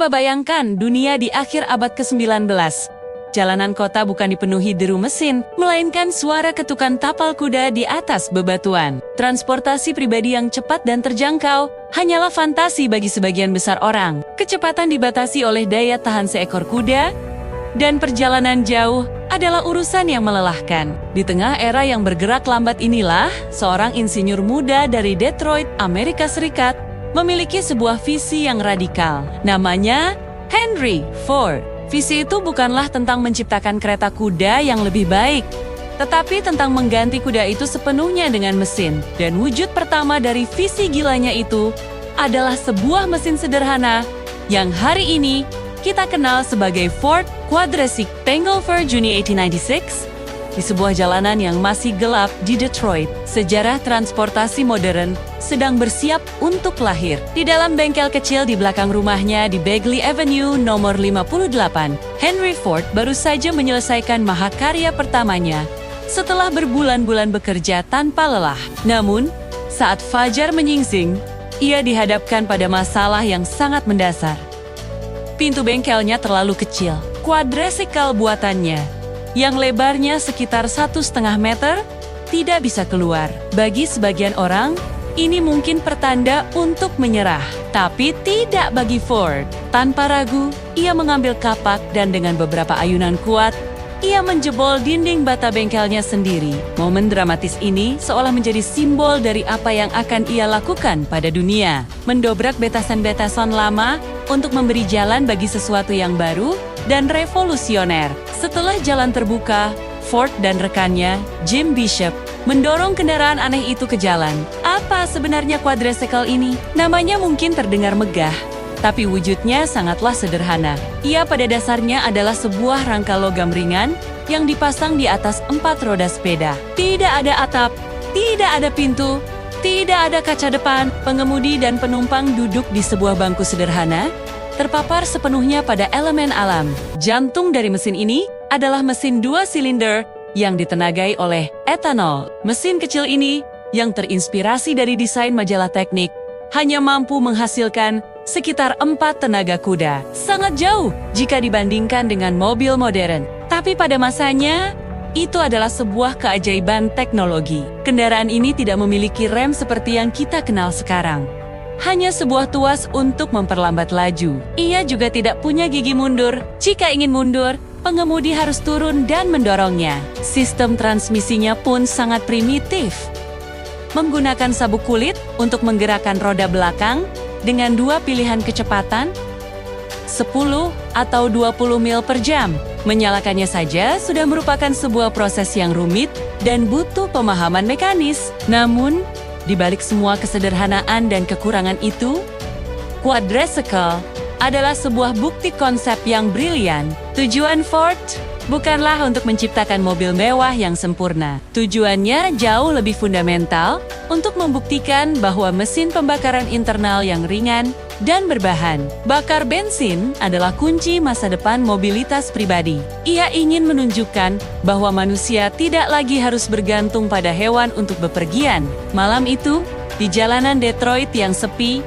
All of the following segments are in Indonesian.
Coba bayangkan dunia di akhir abad ke-19. Jalanan kota bukan dipenuhi deru mesin, melainkan suara ketukan tapal kuda di atas bebatuan. Transportasi pribadi yang cepat dan terjangkau hanyalah fantasi bagi sebagian besar orang. Kecepatan dibatasi oleh daya tahan seekor kuda, dan perjalanan jauh adalah urusan yang melelahkan. Di tengah era yang bergerak lambat inilah, seorang insinyur muda dari Detroit, Amerika Serikat, memiliki sebuah visi yang radikal. Namanya Henry Ford. Visi itu bukanlah tentang menciptakan kereta kuda yang lebih baik, tetapi tentang mengganti kuda itu sepenuhnya dengan mesin. Dan wujud pertama dari visi gilanya itu adalah sebuah mesin sederhana yang hari ini kita kenal sebagai Ford Quadricycle. Tanggal 4 Juni 1896, di sebuah jalanan yang masih gelap di Detroit, sejarah transportasi modern sedang bersiap untuk lahir. Di dalam bengkel kecil di belakang rumahnya di Bagley Avenue nomor 58, Henry Ford baru saja menyelesaikan mahakarya pertamanya setelah berbulan-bulan bekerja tanpa lelah. Namun, saat fajar menyingsing, ia dihadapkan pada masalah yang sangat mendasar. Pintu bengkelnya terlalu kecil. Quadricycle buatannya, yang lebarnya sekitar 1,5 meter, tidak bisa keluar. Bagi sebagian orang, ini mungkin pertanda untuk menyerah. Tapi tidak bagi Ford. Tanpa ragu, ia mengambil kapak dan dengan beberapa ayunan kuat, ia menjebol dinding bata bengkelnya sendiri. Momen dramatis ini seolah menjadi simbol dari apa yang akan ia lakukan pada dunia. Mendobrak betasan-betasan lama untuk memberi jalan bagi sesuatu yang baru dan revolusioner. Setelah jalan terbuka, Ford dan rekannya, Jim Bishop, mendorong kendaraan aneh itu ke jalan. Apa sebenarnya quadricycle ini? Namanya mungkin terdengar megah, tapi wujudnya sangatlah sederhana. Ia pada dasarnya adalah sebuah rangka logam ringan yang dipasang di atas 4 roda sepeda. Tidak ada atap, tidak ada pintu, tidak ada kaca depan. Pengemudi dan penumpang duduk di sebuah bangku sederhana, terpapar sepenuhnya pada elemen alam. Jantung dari mesin ini adalah mesin 2 silinder yang ditenagai oleh etanol. Mesin kecil ini, yang terinspirasi dari desain majalah teknik, hanya mampu menghasilkan sekitar 4 tenaga kuda. Sangat jauh jika dibandingkan dengan mobil modern. Tapi pada masanya, itu adalah sebuah keajaiban teknologi. Kendaraan ini tidak memiliki rem seperti yang kita kenal sekarang. Hanya sebuah tuas untuk memperlambat laju. Ia juga tidak punya gigi mundur. Jika ingin mundur, pengemudi harus turun dan mendorongnya. Sistem transmisinya pun sangat primitif. Menggunakan sabuk kulit untuk menggerakkan roda belakang dengan 2 pilihan kecepatan, 10 atau 20 mil per jam. Menyalakannya saja sudah merupakan sebuah proses yang rumit dan butuh pemahaman mekanis. Namun, di balik semua kesederhanaan dan kekurangan itu, quadricycle adalah sebuah bukti konsep yang brilian. Tujuan Ford bukanlah untuk menciptakan mobil mewah yang sempurna. Tujuannya jauh lebih fundamental, untuk membuktikan bahwa mesin pembakaran internal yang ringan dan berbahan bakar bensin adalah kunci masa depan mobilitas pribadi. Ia ingin menunjukkan bahwa manusia tidak lagi harus bergantung pada hewan untuk bepergian. Malam itu, di jalanan Detroit yang sepi,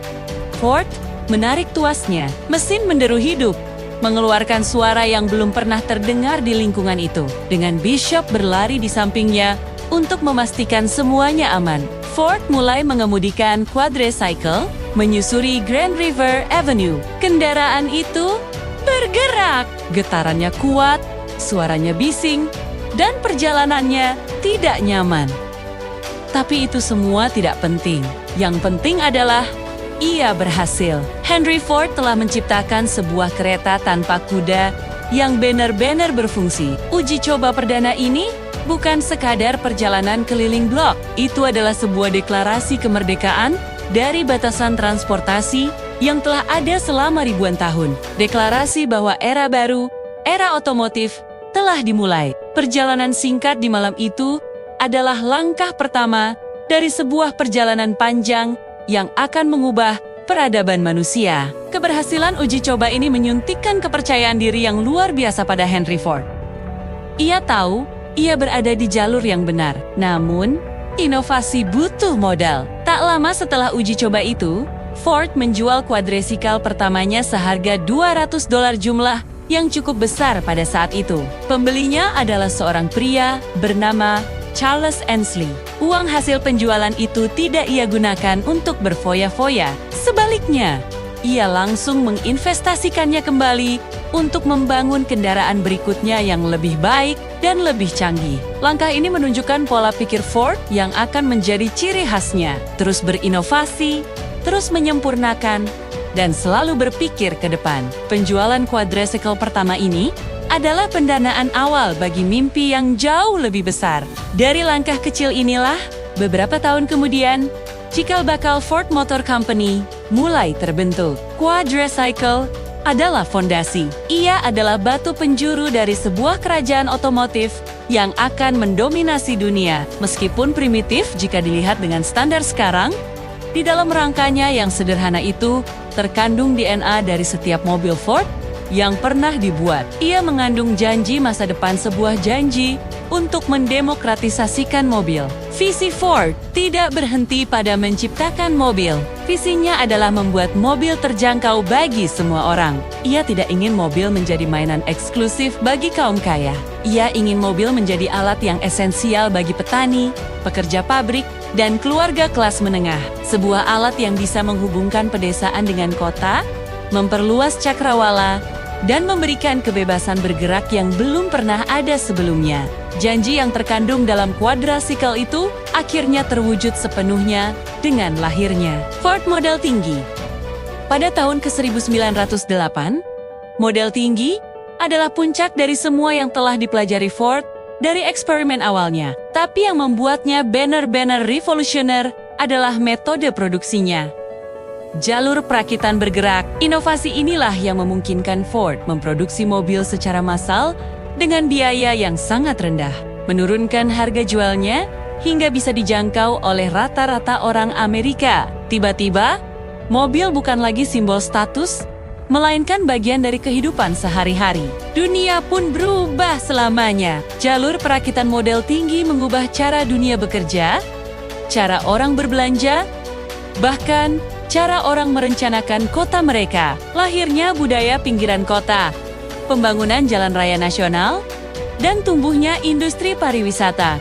Ford menarik tuasnya. Mesin menderu hidup, mengeluarkan suara yang belum pernah terdengar di lingkungan itu. Dengan Bishop berlari di sampingnya untuk memastikan semuanya aman, Ford mulai mengemudikan quadricycle, menyusuri Grand River Avenue. Kendaraan itu bergerak, getarannya kuat, suaranya bising, dan perjalanannya tidak nyaman. Tapi itu semua tidak penting. Yang penting adalah ia berhasil. Henry Ford telah menciptakan sebuah kereta tanpa kuda yang benar-benar berfungsi. Uji coba perdana ini bukan sekadar perjalanan keliling blok. Itu adalah sebuah deklarasi kemerdekaan dari batasan transportasi yang telah ada selama ribuan tahun. Deklarasi bahwa era baru, era otomotif, telah dimulai. Perjalanan singkat di malam itu adalah langkah pertama dari sebuah perjalanan panjang yang akan mengubah peradaban manusia. Keberhasilan uji coba ini menyuntikkan kepercayaan diri yang luar biasa pada Henry Ford. Ia tahu ia berada di jalur yang benar. Namun, inovasi butuh modal. Tak lama setelah uji coba itu, Ford menjual quadricycle pertamanya seharga $200 jumlah yang cukup besar pada saat itu. Pembelinya adalah seorang pria bernama Charles Ansley. Uang hasil penjualan itu tidak ia gunakan untuk berfoya-foya. Sebaliknya, ia langsung menginvestasikannya kembali untuk membangun kendaraan berikutnya yang lebih baik dan lebih canggih. Langkah ini menunjukkan pola pikir Ford yang akan menjadi ciri khasnya. Terus berinovasi, terus menyempurnakan, dan selalu berpikir ke depan. Penjualan quadricycle pertama ini adalah pendanaan awal bagi mimpi yang jauh lebih besar. Dari langkah kecil inilah, beberapa tahun kemudian, cikal bakal Ford Motor Company mulai terbentuk. Quadricycle adalah fondasi. Ia adalah batu penjuru dari sebuah kerajaan otomotif yang akan mendominasi dunia. Meskipun primitif jika dilihat dengan standar sekarang, di dalam rangkanya yang sederhana itu, terkandung DNA dari setiap mobil Ford yang pernah dibuat. Ia mengandung janji masa depan, sebuah janji untuk mendemokratisasikan mobil. Visi Ford tidak berhenti pada menciptakan mobil. Visinya adalah membuat mobil terjangkau bagi semua orang. Ia tidak ingin mobil menjadi mainan eksklusif bagi kaum kaya. Ia ingin mobil menjadi alat yang esensial bagi petani, pekerja pabrik, dan keluarga kelas menengah. Sebuah alat yang bisa menghubungkan pedesaan dengan kota, memperluas cakrawala, dan memberikan kebebasan bergerak yang belum pernah ada sebelumnya. Janji yang terkandung dalam quadricycle itu akhirnya terwujud sepenuhnya dengan lahirnya Ford Model Tinggi. Pada tahun ke-1908, model tinggi adalah puncak dari semua yang telah dipelajari Ford dari eksperimen awalnya. Tapi yang membuatnya benar-benar revolusioner adalah metode produksinya. Jalur perakitan bergerak. Inovasi inilah yang memungkinkan Ford memproduksi mobil secara massal dengan biaya yang sangat rendah, menurunkan harga jualnya hingga bisa dijangkau oleh rata-rata orang Amerika. Tiba-tiba, mobil bukan lagi simbol status, melainkan bagian dari kehidupan sehari-hari. Dunia pun berubah selamanya. Jalur perakitan model tinggi mengubah cara dunia bekerja, cara orang berbelanja, bahkan cara orang merencanakan kota mereka. Lahirnya budaya pinggiran kota, pembangunan jalan raya nasional, dan tumbuhnya industri pariwisata.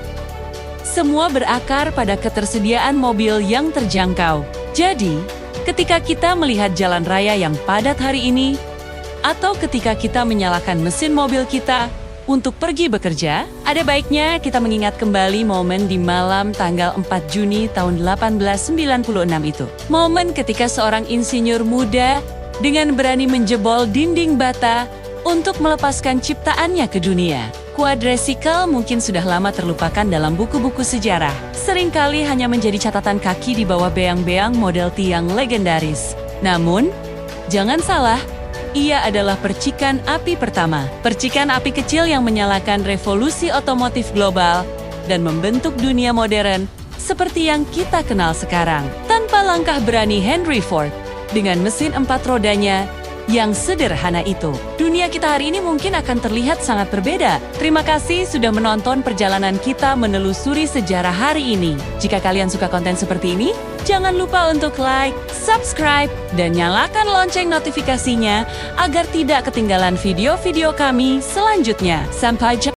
Semua berakar pada ketersediaan mobil yang terjangkau. Jadi, ketika kita melihat jalan raya yang padat hari ini, atau ketika kita menyalakan mesin mobil kita untuk pergi bekerja, ada baiknya kita mengingat kembali momen di malam tanggal 4 Juni tahun 1896 itu. Momen ketika seorang insinyur muda dengan berani menjebol dinding bata untuk melepaskan ciptaannya ke dunia. Quadricycle mungkin sudah lama terlupakan dalam buku-buku sejarah. Seringkali hanya menjadi catatan kaki di bawah beang-beang model T yang legendaris. Namun, jangan salah, ia adalah percikan api pertama. Percikan api kecil yang menyalakan revolusi otomotif global dan membentuk dunia modern seperti yang kita kenal sekarang. Tanpa langkah berani Henry Ford, dengan mesin 4 rodanya yang sederhana itu, dunia kita hari ini mungkin akan terlihat sangat berbeda. Terima kasih sudah menonton perjalanan kita menelusuri sejarah hari ini. Jika kalian suka konten seperti ini, jangan lupa untuk like, subscribe, dan nyalakan lonceng notifikasinya agar tidak ketinggalan video-video kami selanjutnya. Sampai jumpa.